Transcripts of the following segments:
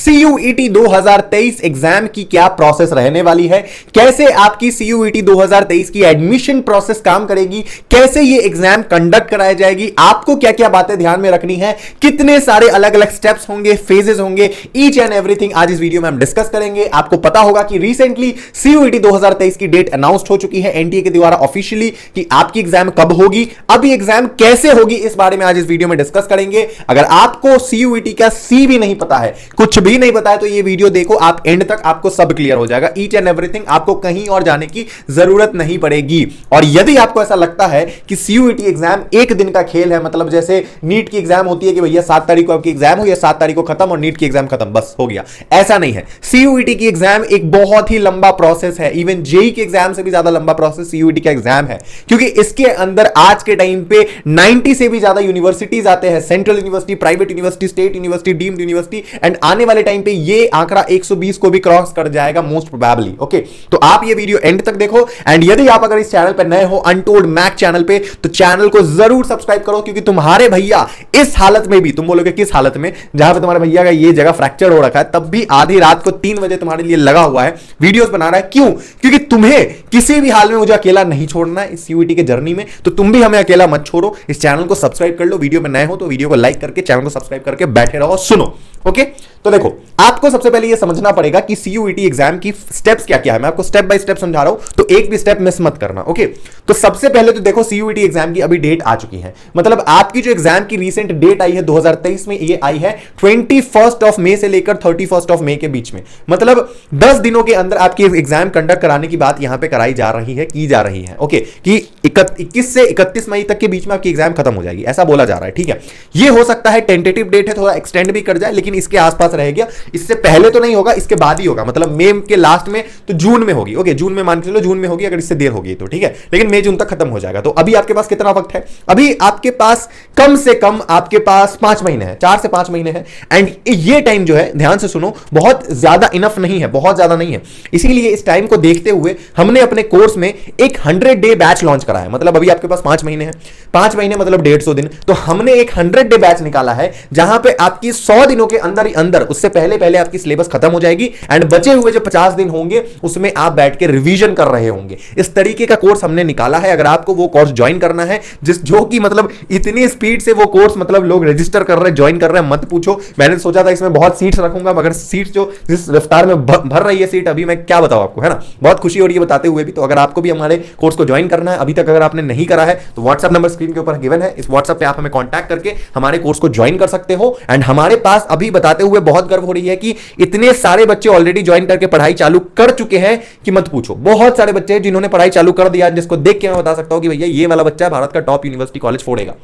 CUET 2023 exam की क्या process रहने वाली है, कैसे आपकी CUET 2023 की एडमिशन प्रोसेस काम करेगी, कैसे ये एग्जाम कंडक्ट कराई जाएगी, आपको क्या क्या बातें ध्यान में रखनी है, कितने सारे अलग अलग स्टेप्स होंगे, फेजेस होंगे, ईच एंड एवरीथिंग आज इस वीडियो में हम डिस्कस करेंगे। आपको पता होगा कि रिसेंटली CUET 2023 की डेट अनाउंस्ड हो चुकी है एनटीए के द्वारा ऑफिशियली कि आपकी एग्जाम कब होगी, अब ये एग्जाम कैसे होगी, इस बारे में आज इस वीडियो में डिस्कस करेंगे। अगर आपको CUET का सी भी नहीं पता है, कुछ भी नहीं पता है, तो ये वीडियो देखो, आप एंड तक आपको सब क्लियर हो जाएगा, ईच एंड एवरीथिंग, आपको कहीं और जाने की जरूरत नहीं पड़ेगी। और यदि आपको ऐसा लगता है कि CUET एग्जाम एक दिन का खेल है, मतलब जैसे नीट की एग्जाम होती है कि भैया 7 तारीख को आपकी एग्जाम हो या 7 तारीख को खत्म और नीट की एग्जाम खत्म, बस हो गया, ऐसा नहीं है। CUET की एग्जाम एक बहुत ही लंबा प्रोसेस है, इवन जेई के एग्जाम से भी ज्यादा लंबा प्रोसेस CUET का एग्जाम है, क्योंकि इसके अंदर आज के टाइम पे 90 से भी ज्यादा यूनिवर्सिटीज आते हैं, central university, private university, state university, deemed university, and आने वाले टाइम पे ये आंकड़ा 120 को भी क्रॉस कर जाएगा मोस्ट प्रोबेबली। ओके, तो आप ये वीडियो एंड तक देखो, एंड यदि आप अगर इस चैनल पर नए हो, अनटोल्ड मैक चैनल पे, तो चैनल को जरूर सब्सक्राइब करो, क्योंकि तुम्हारे भैया इस हालत में भी, तुम बोलोगे किस हालत में, जहां पे तुम्हारे भैया का ये जगह फ्रैक्चर हो रखा है, तब भी आधी रात को 3 बजे तुम्हारे लिए लगा हुआ है, वीडियोस बना रहा है। क्यों? क्योंकि तुम्हें किसी भी हाल में मुझे अकेला नहीं छोड़ना है इस CUET के जर्नी में, तो तुम भी हमें अकेला मत छोड़ो। इस चैनल को सब्सक्राइब कर लो, वीडियो में नए हो तो वीडियो को लाइक करके चैनल को सब्सक्राइब करके बैठे रहो, सुनो। ओके, तो देखो, आपको सबसे पहले यह समझना पड़ेगा कि CUET एग्जाम की स्टेप्स क्या क्या है। मैं आपको स्टेप बाय स्टेप समझा रहा हूं, तो एक भी स्टेप मिस मत करना। ओके, तो सबसे पहले तो देखो, CUET एग्जाम की अभी डेट आ चुकी है, मतलब आपकी जो एग्जाम की रीसेंट डेट आई है 2023 में, ये आई है 21 मई से लेकर 31 मई के बीच में, मतलब 10 दिनों के अंदर आपकी एग्जाम कंडक्ट कराने की बात यहां पे कराई जा रही है, की जा रही है। ओके, कि 21 से 31 मई तक के बीच में आपकी एग्जाम खत्म हो जाएगी, ऐसा बोला जा रहा है। ठीक है, ये हो सकता है टेंटेटिव डेट है, थोड़ा एक्सटेंड भी कर जाए, लेकिन इसके आसपास रहेगा, इससे पहले तो नहीं होगा, इसके बाद ही होगा, मतलब मई के लास्ट में तो जून में होगी। ओके, जून में मान के चलो, जून में होगी, अगर इससे देर होगी तो, ठीक है, लेकिन मई जून तक खत्म हो जाएगा। तो अभी आपके पास कितना वक्त है? अभी आपके पास कम से कम आपके पास 5 महीने हैं, 4 से 5 महीने हैं, एंड ये टाइम जो है, ध्यान से सुनो, बहुत ज्यादा इनफ नहीं है, बहुत ज्यादा नहीं है। इसीलिए इस टाइम को देखते हुए हमने अपने कोर्स में एक 100 डे बैच लॉन्च करा है, मतलब अभी आपके पास 5 महीने हैं, 5 महीने मतलब 150 दिन, तो हमने एक 100 डे बैच निकाला है, जहां पे आपकी 100 दिनों के अंदर ही अंदर, उससे पहले पहले आपकी सिलेबस खत्म हो जाएगी, एंड बचे हुए जो 50 दिन होंगे उसमें आप बैठ के रिवीजन कर रहे होंगे। इस तरीके का कोर्स हमने निकाला है। अगर आपको वो कोर्स ज्वाइन करना है, जो कि मतलब इतनी स्पीड से वो कोर्स, मतलब लोग रजिस्टर कर रहे हैं, ज्वाइन कर रहे हैं, मत पूछो। मैंने सोचा था इसमें बहुत सीट्स रखूंगा, मगर सीट्स जो जिस रफ्तार में भर रही है सीट, अभी मैं क्या बताऊं आपको, है ना, बहुत खुशी हो रही है बताते हुए भी। तो अगर आपको भी हमारे कोर्स को ज्वाइन करना है, अभी तक अगर आपने नहीं करा है, तो व्हाट्सएप नंबर स्क्रीन के ऊपर गिवन है, इस व्हाट्सएप पे आप हमें कांटेक्ट करके हमारे कोर्स को ज्वाइन कर सकते हो। एंड हमारे पास अभी बताते हुए बहुत गर्व हो रही है कि इतने सारे बच्चे ऑलरेडी ज्वाइन करके पढ़ाई चालू कर चुके हैं कि मत पूछो। बहुत सारे बच्चे जिन्होंने पढ़ाई चालू कर दिया, जिसको देख के मैं बता सकता हूं कि भैया ये वाला बच्चा भारत का टॉप यूनिवर्सिटी कॉलेज फोड़ेगा।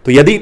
तो यदि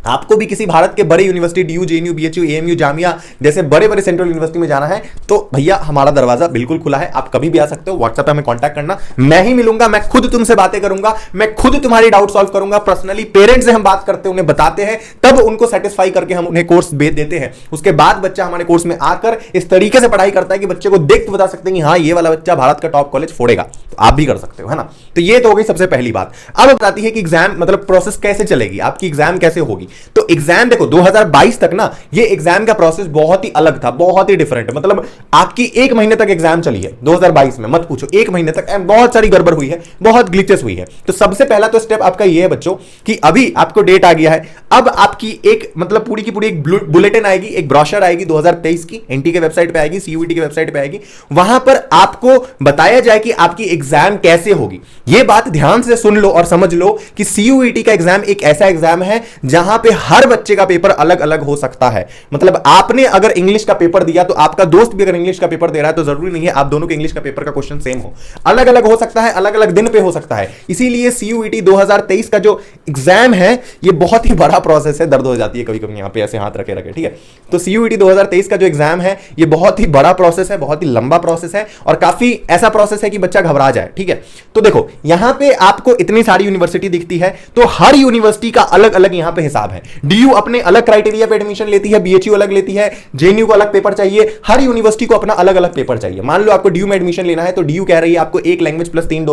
आपको भी किसी भारत के बड़े university, DU, JNU, BHU, AMU, Jamia जैसे बड़े बड़े सेंट्रल यूनिवर्सिटी में जाना है, तो भैया हमारा दरवाजा बिल्कुल खुला है, आप कभी भी आ सकते हो। व्हाट्सएप पे हमें कांटेक्ट करना, मैं ही मिलूंगा, मैं खुद तुमसे बातें करूंगा, मैं खुद तुम्हारी डाउट सॉल्व करूंगा। पर्सनली पेरेंट्स से हम बात करते हैं, उन्हें बताते हैं, तब उनको सेटिस्फाई करके हम उन्हें कोर्स भेज देते हैं। उसके बाद बच्चा हमारे कोर्स में आकर इस तरीके से पढ़ाई करता है कि बच्चे को देख के बता सकते हैं कि हाँ, ये वाला बच्चा भारत का टॉप कॉलेज फोड़ेगा, तो आप भी कर सकते हो, है ना। तो ये तो हो गई सबसे पहली बात। अब बताती है कि एग्जाम मतलब प्रोसेस कैसे चलेगी, आपकी एग्जाम कैसे होगी। तो एग्जाम देखो 2022 तक ना, ये एग्जाम का प्रोसेस बहुत ही अलग था, बहुत ही डिफरेंट, मतलब आपकी 1 महीने तक एग्जाम चली है 2022 में, मत पूछो, 1 महीने तक बहुत सारी गड़बड़ हुई है, बहुत ग्लिचेस हुई है। तो सबसे पहला तो स्टेप आपका ये है बच्चों कि अभी आपको डेट आ गया है, अब आपकी एक मतलब पूरी की पूरी एक बुलेटिन आएगी, एक ब्रोशर आएगी 2023 की, एनटी के वेबसाइट पे आएगी, CUET की वेबसाइट पे आएगी। वहां पर आपको बताया जाए कि आपकी एग्जाम कैसे होगी। यह बात ध्यान से सुन लो और समझ लो कि CUET का एग्जाम एक ऐसा एग्जाम है जहां पे हर बच्चे का पेपर अलग अलग हो सकता है। मतलब आपने अगर इंग्लिश का पेपर दिया, तो आपका दोस्त भी अगर इंग्लिश का पेपर दे रहा है, तो जरूरी नहीं है आप दोनों के इंग्लिश का पेपर का क्वेश्चन सेम हो, अलग अलग हो सकता है, अलग अलग दिन पे हो सकता है। इसीलिए CUET 2023 का जो एग्जाम है, ये बहुत ही बड़ा प्रोसेस है, दर्द हो जाती है कभी कभी यहां पे ऐसे हाथ रखे रखे, ठीक है। तो CUET 2023 का जो एग्जाम है, ये बहुत ही बड़ा प्रोसेस है, बहुत ही लंबा प्रोसेस है, और काफी ऐसा प्रोसेस है कि बच्चा घबरा जाए, ठीक है। तो देखो यहां पे आपको इतनी सारी यूनिवर्सिटी दिखती है, तो हर यूनिवर्सिटी का अलग अलग यहां पे हिसाब लाभ है। डीयू अपने अलग क्राइटेरिया पे एडमिशन लेती है, बीएचयू अलग लेती है, जेएनयू को अलग पेपर चाहिए, हर यूनिवर्सिटी को अपना अलग अलग पेपर चाहिए। मान लो आपको डीयू में एडमिशन लेना है तो डीयू कह रही है आपको एक लैंग्वेज प्लस 3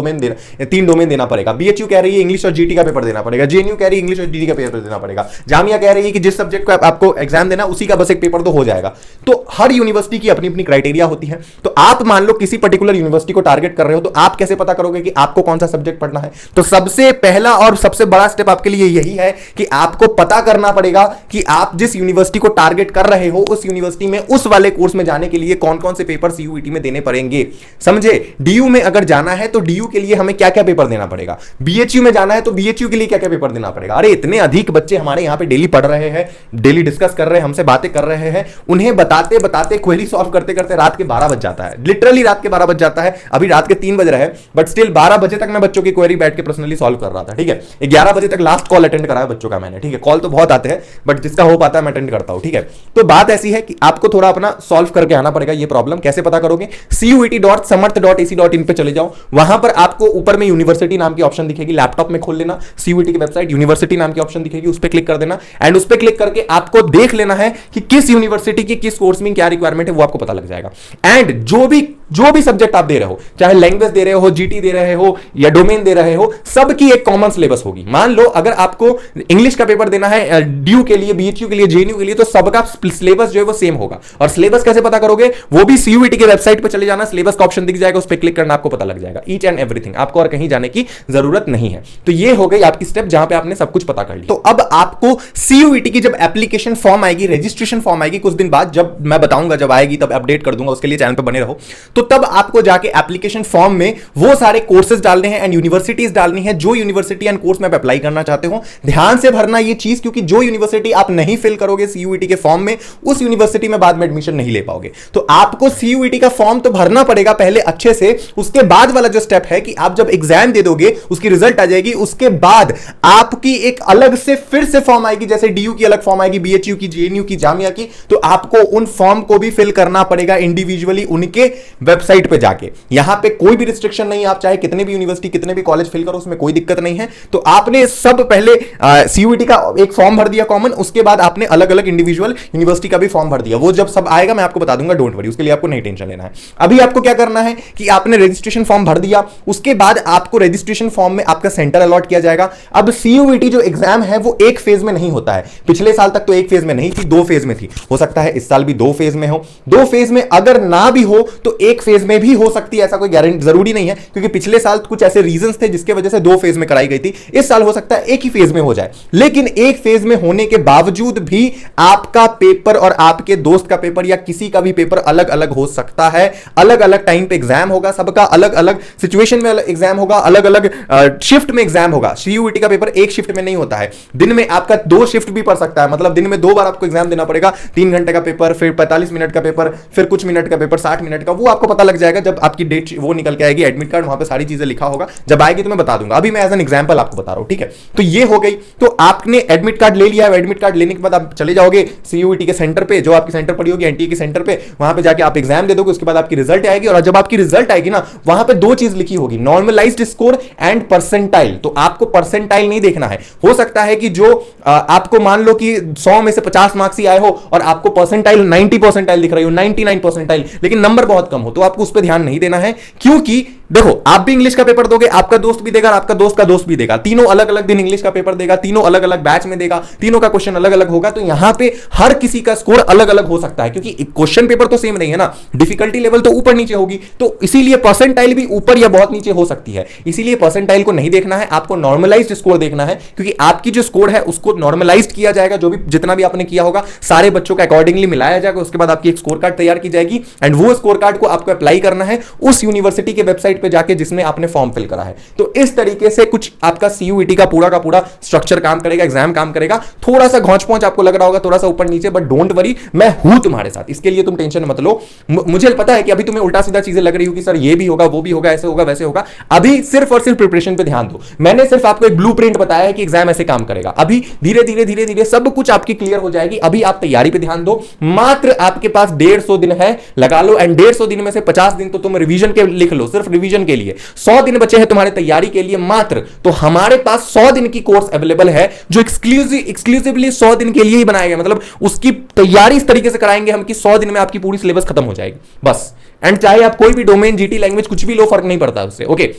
डोमेन देना पड़ेगा, बीएचयू कह रही है इंग्लिश और जीटी का पेपर देना पड़ेगा, जेएनयू कह रही है इंग्लिश और जीटी का पेपर देना पड़ेगा, जामिया कह रही है कि जिस सब्जेक्ट का आपको एग्जाम देना उसी का बस एक पेपर तो हो जाएगा। तो हर यूनिवर्सिटी की अपनी अपनी क्राइटेरिया होती है। तो आप मान लो किसी पर्टिकुलर यूनिवर्सिटी को टारगेट कर रहे हो तो आप कैसे पता करोगे कि आपको कौन सा सब्जेक्ट पढ़ना है? तो सबसे पहला और सबसे बड़ा स्टेप आपके लिए यही है कि आपको पता करना पड़ेगा कि आप जिस यूनिवर्सिटी को टारगेट कर रहे हो उस यूनिवर्सिटी में उस वाले कोर्स में जाने के लिए कौन कौन से पेपर सीयूईटी में देने पड़ेंगे। समझे? डीयू में अगर जाना है तो डीयू के लिए हमें क्या क्या पेपर देना पड़ेगा, बीएचयू में जाना है तो बीएचयू के लिए क्या क्या पेपर देना पड़ेगा। अरे इतने अधिक बच्चे हमारे यहां पे डेली पढ़ रहे हैं, डेली डिस्कस कर रहे हैं, हमसे बातें कर रहे हैं, उन्हें बताते बताते क्वेरी सॉल्व करते करते रात के 12 बज जाता है, लिटरली रात के 12 बज जाता है। अभी रात के 3 बज रहे हैं बट स्टिल 12 बजे तक मैं बच्चों की क्वेरी बैठ के पर्सनली सॉल्व कर रहा था। ठीक है, 11 बजे तक लास्ट कॉल अटेंड कराया बच्चों का मैंने। ठीक है, कॉल तो बहुत आते हैं बट जिसका हो पाता है मैं अटेंड करता हूं। ठीक है, तो बात ऐसी है कि आपको थोड़ा अपना सॉल्व करके आना पड़ेगा ये प्रॉब्लम। कैसे पता करोगे? cuet.samarth.ac.in पे चले जाओ, वहां पर आपको ऊपर में यूनिवर्सिटी नाम की ऑप्शन दिखेगी, लैपटॉप में खोल लेना, सीयूईटी की वेबसाइट यूनिवर्सिटी नाम की ऑप्शन दिखेगी, उस पर क्लिक कर देना एंड उस पर क्लिक करके आपको देख लेना है कि किस यूनिवर्सिटी की किस कोर्स में क्या रिक्वायरमेंट है, वो आपको पता लग जाएगा। एंड जो भी सब्जेक्ट आप दे रहे हो, चाहे लैंग्वेज दे रहे हो, जीटी दे रहे हो या डोमेन दे रहे हो, सबकी एक कॉमन सिलेबस होगी। मान लो अगर आपको इंग्लिश का पेपर देना है ड्यू के लिए, बीएचयू के लिए, जेएनयू के लिए, तो सबका सिलेबस जो है वो सेम होगा। और सिलेबस कैसे पता करोगे? वो भी सीयूईटी के वेबसाइट पे चले जाना, सिलेबस का ऑप्शन दिख जाएगा, उस पर क्लिक करना, आपको पता लग जाएगा ईच एंड एवरीथिंग। आपको और कहीं जाने की जरूरत नहीं है। तो ये हो गई आपकी स्टेप जहां पे आपने सब कुछ पता कर लिया। तो अब आपको सीयूईटी की जब एप्लीकेशन फॉर्म आएगी, रजिस्ट्रेशन फॉर्म आएगी कुछ दिन बाद, जब मैं बताऊंगा जब आएगी तब अपडेट कर दूंगा, उसके लिए चैनल पे बने रहो। तो तब आपको जाके एप्लीकेशन फॉर्म में वो सारे कोर्सेज डालने हैं एंड यूनिवर्सिटीज डालनी है जो यूनिवर्सिटी एंड कोर्स में आप अप्लाई करना चाहते हो। ध्यान से भरना ये चीज, क्योंकि जो यूनिवर्सिटी आप नहीं फिल करोगे सीयूईटी के फॉर्म में, उस यूनिवर्सिटी में बाद में एडमिशन नहीं ले पाओगे। तो आपको सीयूईटी का फॉर्म तो भरना पड़ेगा पहले अच्छे से। उसके बाद वाला जो स्टेप है कि आप जब एग्जाम दे दोगे, उसकी रिजल्ट आ जाएगी, उसके बाद आपकी एक अलग से फिर से फॉर्म आएगी, जैसे डीयू की अलग फॉर्म आएगी, बीएचयू की, जेएनयू की, जामिया की। तो आपको उन फॉर्म को भी फिल करना पड़ेगा इंडिविजुअली उनके वेबसाइट पे जाके। यहां पे कोई भी रिस्ट्रिक्शन नहीं है, आप चाहे कितने भी यूनिवर्सिटी, कितने भी कॉलेज फिल करो, उसमें कोई दिक्कत नहीं है। तो आपने सब पहले सीयूईटी का एक फॉर्म भर दिया कॉमन, उसके बाद आपने अलग अलग इंडिविजुअल यूनिवर्सिटी का भी फॉर्म भर दिया। वो जब सब आएगा मैं आपको बता दूंगा, डोंट वरी, उसके लिए आपको नहीं टेंशन लेना है। अभी आपको क्या करना है कि आपने रजिस्ट्रेशन फॉर्म भर दिया, उसके बाद आपको रजिस्ट्रेशन फॉर्म में आपका सेंटर अलॉट किया जाएगा। अब सीयूईटी जो एग्जाम है वो एक फेज में नहीं होता है। पिछले साल तक तो एक फेज में नहीं थी, 2 फेज में थी। हो सकता है इस साल भी 2 फेज में हो। 2 फेज में अगर ना भी हो तो एक फेज में भी हो सकती है, ऐसा कोई गारंटी जरूरी नहीं है, क्योंकि पिछले साल कुछ ऐसे रीजंस थे जिसके वजह से 2 फेज में कराई गई थी। इस साल हो सकता है एक ही फेज में हो जाए। लेकिन एक फेज में होने के बावजूद भी आपका पेपर और आपके दोस्त का पेपर या किसी का भी पेपर अलग अलग हो सकता है। अलग अलग टाइम पे एग्जाम होगा, सबका अलग अलग सिचुएशन में एग्जाम होगा, अलग अलग शिफ्ट में एग्जाम होगा। सीयूईटी का पेपर एक शिफ्ट में नहीं होता है, दिन में आपका 2 शिफ्ट भी पड़ सकता है। मतलब दिन में 2 बार आपको एग्जाम देना पड़ेगा, 3 घंटे का पेपर, फिर 45 मिनट का पेपर, फिर कुछ मिनट का पेपर, 60 मिनट का। वो आपको पता लग जाएगा जब आपकी डेट वो निकल के आएगी, एडमिट कार्ड, वहां पे सारी चीजें लिखा होगा। जब आएगी तो मैं बता दूंगा, अभी मैं एज एन एग्जांपल आपको बता रहा हूं। ठीक है, तो ये हो गई। तो आपने एडमिट कार्ड ले लिया है, एडमिट कार्ड लेने के बाद आप चले जाओगे सीयूईटी के सेंटर पे, जो आपकी सेंटर पड़ी होगी एनटीए के सेंटर पे, वहां पे जाके आप एग्जाम दे दोगे। उसके बाद आपकी रिजल्ट आएगी और जब आपकी रिजल्ट आएगी ना, वहां पे 2 चीज लिखी होगी, नॉर्मलाइज्ड स्कोर एंड परसेंटाइल। तो आपको परसेंटाइल नहीं देखना है। हो सकता है कि जो आपको मान लो कि 100 में से 50 मार्क्स ही आए हो और आपको परसेंटाइल 90 परसेंटाइल दिख रही हो, 99 परसेंटाइल, लेकिन नंबर बहुत कम हो, तो आपको उस पर ध्यान नहीं देना है। क्योंकि देखो, आप भी इंग्लिश का पेपर दोगे, आपका दोस्त भी देगा, आपका दोस्त का दोस्त भी देगा, तीनों अलग अलग दिन इंग्लिश का पेपर देगा, तीनों अलग अलग बैच में देगा, तीनों का क्वेश्चन अलग अलग होगा। तो यहां पे हर किसी का स्कोर अलग अलग हो सकता है, क्योंकि क्वेश्चन पेपर तो सेम नहीं है ना, डिफिकल्टी लेवल तो ऊपर नीचे होगी। तो इसीलिए परसेंटाइल भी ऊपर या बहुत नीचे हो सकती है। इसीलिए परसेंटाइल को नहीं देखना है, आपको नॉर्मलाइज्ड स्कोर देखना है, क्योंकि आपकी जो स्कोर है उसको नॉर्मलाइज्ड किया जाएगा। जो भी जितना भी आपने किया होगा सारे बच्चों का अकॉर्डिंगली मिलाया जाएगा। उसके बाद आपकी एक स्कोर कार्ड तैयार की जाएगी एंड वो स्कोर कार्ड को आपको अप्लाई करना है उस यूनिवर्सिटी के वेबसाइट पे जाके जिसमें आपने फॉर्म फिल करा है। तो इस तरीके से कुछ आपका सीयूईटी का पूरा स्ट्रक्चर काम करेगा, एग्जाम काम करेगा। थोड़ा सा घौंच पहुंच आपको लग रहा होगा, थोड़ा सा ऊपर नीचे, बट डोंट वरी, मैं हूं तुम्हारे साथ, इसके लिए तुम टेंशन मत लो। मुझे पता है कि अभी तुम्हें उल्टा सीधा चीजें लग रही हो कि सर ये भी होगा, वो भी होगा, ऐसे होगा, वैसे होगा। अभी सिर्फ और सिर्फ प्रिपरेशन पे ध्यान दो। मैंने सिर्फ आपको एक ब्लूप्रिंट बताया है कि एग्जाम ऐसे काम करेगा। अभी धीरे धीरे धीरे धीरे सब कुछ आपकी क्लियर हो जाएगी। अभी आप तैयारी पे ध्यान दो। मात्र आपके पास 150 दिन है, लगा लो, एंड 150 दिन में से 50 दिन तो तुम रिवीजन के लिख लो, सिर्फ रिवीजन रिवीजन के लिए, 100 दिन बचे हैं तुम्हारे तैयारी के लिए मात्र, तो हमारे पास 100 दिन की कोर्स अवेलेबल है जो एक्सक्लूसिवली 100 दिन के लिए ही बनाया गया। मतलब उसकी तैयारी इस तरीके से कराएंगे हम कि 100 दिन में आपकी पूरी सिलेबस खत्म हो जाएगी बस। एंड चाहे आप कोई भी डोमेन, जीटी लैंग्वेज कुछ भी लो, फर्क नहीं पड़ता उससे। ओके,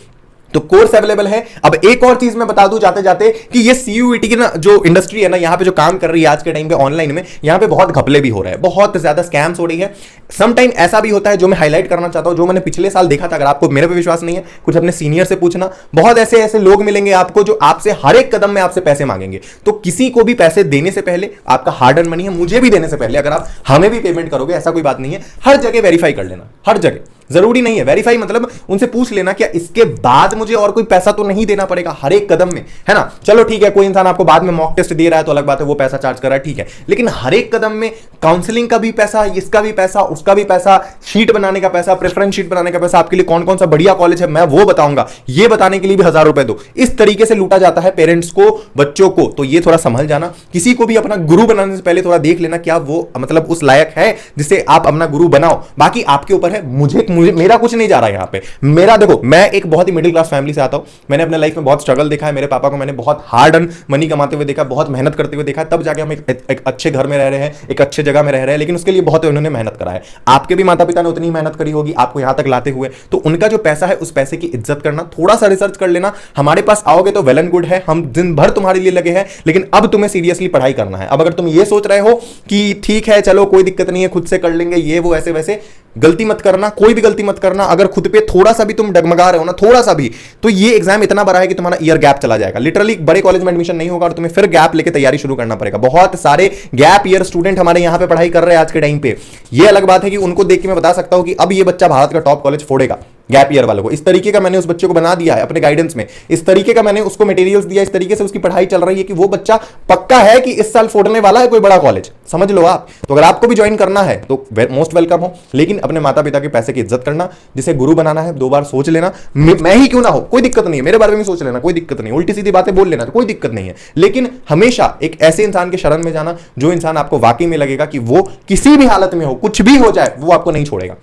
तो कोर्स अवेलेबल है। अब एक और चीज मैं बता दूं जाते जाते कि ये सीयूईटी की ना जो इंडस्ट्री है ना, यहां पे जो काम कर रही है आज के टाइम पे ऑनलाइन में, यहां पे बहुत घपले भी हो रहे हैं, बहुत ज्यादा स्कैम्स हो रही है। सम टाइम ऐसा भी होता है जो मैं हाईलाइट करना चाहता हूं, जो मैंने पिछले साल देखा था। अगर आपको मेरे पे विश्वास नहीं है, कुछ अपने सीनियर से पूछना। बहुत ऐसे ऐसे लोग मिलेंगे आपको जो आपसे हर एक कदम में आपसे पैसे मांगेंगे। तो किसी को भी पैसे देने से पहले, आपका हार्ड अर्न मनी है, मुझे भी देने से पहले अगर आप हमें भी पेमेंट करोगे, ऐसा कोई बात नहीं है, हर जगह वेरीफाई कर लेना, हर जगह। जरूरी नहीं है वेरीफाई, मतलब उनसे पूछ लेना क्या इसके बाद मुझे और कोई पैसा तो नहीं देना पड़ेगा हर एक कदम में, है ना। चलो ठीक है, कोई इंसान आपको बाद में मॉक टेस्ट दे रहा है तो अलग बात है, वो पैसा चार्ज कर रहा है, ठीक है। लेकिन हर एक कदम में काउंसलिंग का भी पैसा, इसका भी पैसा, उसका भी पैसा, शीट बनाने का पैसा, प्रेफरेंस शीट बनाने का पैसा, आपके लिए कौन कौन सा बढ़िया कॉलेज है मैं वो बताऊंगा, ये बताने के लिए भी 1000 रुपए दो। इस तरीके से लूटा जाता है पेरेंट्स को, बच्चों को। तो ये थोड़ा समझ जाना। किसी को भी अपना गुरु बनाने से पहले थोड़ा देख लेना क्या वो मतलब उस लायक है जिसे आप अपना गुरु बनाओ। बाकी आपके ऊपर है। मुझे मेरा कुछ नहीं जा रहा है यहां पे। मेरा देखो, मैं एक बहुत ही मिडिल क्लास फैमिली से आता हूं। मैंने अपने लाइफ में बहुत स्ट्रगल देखा है। मेरे पापा को मैंने बहुत हार्ड अर्न मनी कमाते हुए देखा, बहुत मेहनत करते हुए देखा है, तब जाके हम एक अच्छे घर में रह रहे हैं, एक अच्छे जगह में रह रहे हैं। लेकिन उसके लिए बहुत उन्होंने मेहनत करा है। आपके भी माता पिता ने उतनी मेहनत करी होगी आपको यहां तक लाते हुए। तो उनका जो पैसा है उस पैसे की इज्जत करना, थोड़ा सा रिसर्च कर लेना। हमारे पास आओगे तो वेल एंड गुड है, हम दिन भर तुम्हारे लिए लगे हैं, लेकिन अब तुम्हें सीरियसली पढ़ाई करना है। अब अगर तुम ये सोच रहे हो कि ठीक है चलो कोई दिक्कत नहीं है, खुद से कर लेंगे, ये वो ऐसे वैसे, गलती मत करना, कोई भी गलती मत करना। अगर खुद पे थोड़ा सा भी तुम डगमगा रहे हो ना, थोड़ा सा भी, तो ये एग्जाम इतना बड़ा है कि तुम्हारा ईयर गैप चला जाएगा। लिटरली बड़े कॉलेज में एडमिशन नहीं होगा और तुम्हें फिर गैप लेके तैयारी शुरू करना पड़ेगा। बहुत सारे गैप ईयर स्टूडेंट हमारे यहां पे पढ़ाई कर रहे हैं आज के टाइम पे। ये अलग बात है कि उनको देख के मैं बता सकता हूं कि अब ये बच्चा भारत का टॉप कॉलेज फोड़ेगा। गैप ईयर वालों को इस तरीके का मैंने उस बच्चे को बना दिया है अपने गाइडेंस में, इस तरीके का मैंने उसको मटेरियल्स दिया, इस तरीके से उसकी पढ़ाई चल रही है कि वो बच्चा पक्का है कि इस साल फोड़ने वाला है कोई बड़ा कॉलेज, समझ लो आप। तो अगर आपको भी ज्वाइन करना है तो मोस्ट वेलकम हो, लेकिन अपने माता पिता के पैसे की इज्जत करना। जिसे गुरु बनाना है 2 बार सोच लेना, मैं ही क्यों ना हो, कोई दिक्कत नहीं है, मेरे बारे में सोच लेना, कोई दिक्कत नहीं, उल्टी सीधी बातें बोल लेना, कोई दिक्कत नहीं है। लेकिन हमेशा एक ऐसे इंसान के शरण में जाना जो इंसान आपको वाकई में लगेगा कि वो किसी भी हालत में हो, कुछ भी हो जाए, वो आपको नहीं छोड़ेगा,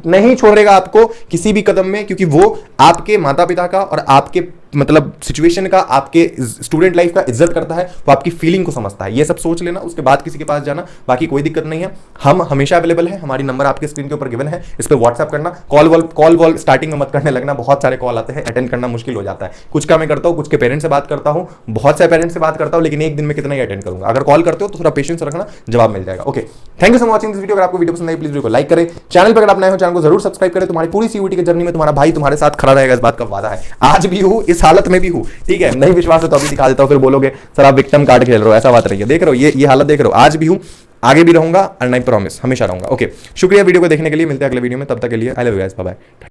नहीं छोड़ेगा आपको किसी भी कदम में, क्योंकि वो आपके माता पिता का और आपके मतलब सिचुएशन का, आपके स्टूडेंट लाइफ का इज्जत करता है, वो आपकी फीलिंग को समझता है। ये सब सोच लेना, उसके बाद किसी के पास जाना, बाकी कोई दिक्कत नहीं है। हम हमेशा अवेलेबल है, हमारी नंबर आपके स्क्रीन के ऊपर गिवन है, इस पर व्हाट्सएप करना। कॉल वॉल स्टार्टिंग में मत करने लगना, बहुत सारे कॉल आते हैं, अटेंड करना मुश्किल हो जाता है। कुछ का मैं करता हूँ, कुछ के पेरेंट्स से बात करता हूँ, बहुत से पेरेंट्स से बात करता हूँ, लेकिन एक दिन में कितना ही अटेंड करूंगा। अगर कॉल करते हो तो थोड़ा पेशेंस रखना, जवाब मिल जाएगा। Okay, thank you for watching this video. अगर आपको वीडियो पसंद आई प्लीज वीडियो को लाइक करें, चैनल पर अगर आप नए हो चैनल को जरूर सब्सक्राइब करें। तुम्हारी पूरी सीयूईटी की जर्नी में तुम्हारा भाई तुम्हारे साथ खड़ा रहेगा, इस बात का वादा है। आज भी हूं, इस हालत में भी हूं, ठीक है। नहीं विश्वास है तो अभी दिखा देता हूं, फिर बोलोगे सर आप विक्टिम कार्ड खेल रहे हो, ऐसा बात नहीं है। देख रहे हो ये हालत देख रहे हो, आज भी हूं, आगे भी रहूंगा, एंड आई प्रॉमिस हमेशा रहूंगा। ओके, शुक्रिया वीडियो को देखने के लिए। मिलते हैं अगले वीडियो में, तब तक के लिए I love you guys, bye bye.